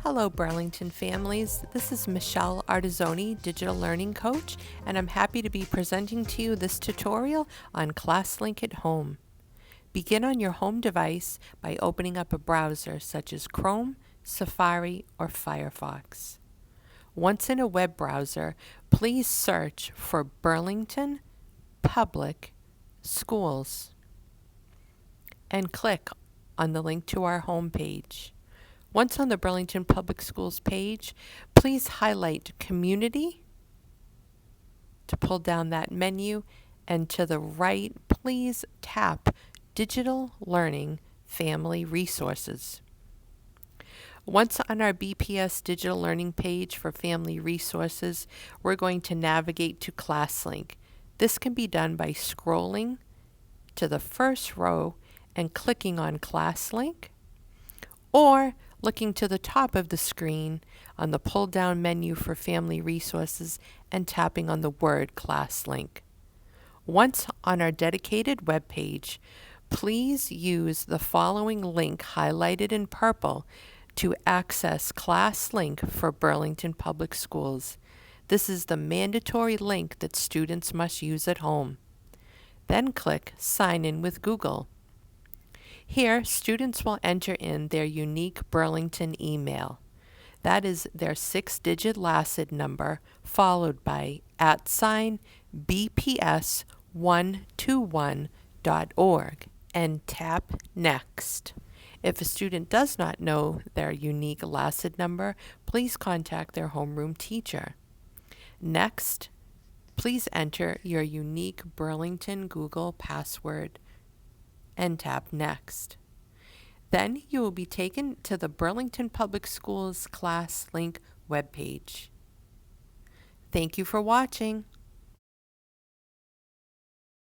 Hello, Burlington families. This is Michelle Artizzoni, Digital Learning Coach, and I'm happy to be presenting to you this tutorial on ClassLink at Home. Begin on your home device by opening up a browser such as Chrome, Safari, or Firefox. Once in a web browser, please search for Burlington Public Schools and click on the link to our home page. Once on the Burlington Public Schools page, please highlight Community to pull down that menu, and to the right, please tap Digital Learning Family Resources. Once on our BPS Digital Learning page for Family Resources, we're going to navigate to ClassLink. This can be done by scrolling to the first row and clicking on ClassLink, or looking to the top of the screen on the pull-down menu for Family Resources and tapping on the word ClassLink. Once on our dedicated web page, please use the following link highlighted in purple to access ClassLink for Burlington Public Schools. This is the mandatory link that students must use at home. Then click Sign in with Google. Here, students will enter in their unique Burlington email. That is their 6-digit LACID number, followed by @bps121.org, and tap Next. If a student does not know their unique LACID number, please contact their homeroom teacher. Next, please enter your unique Burlington Google password and tap Next. Then you will be taken to the Burlington Public Schools ClassLink webpage. Thank you for watching.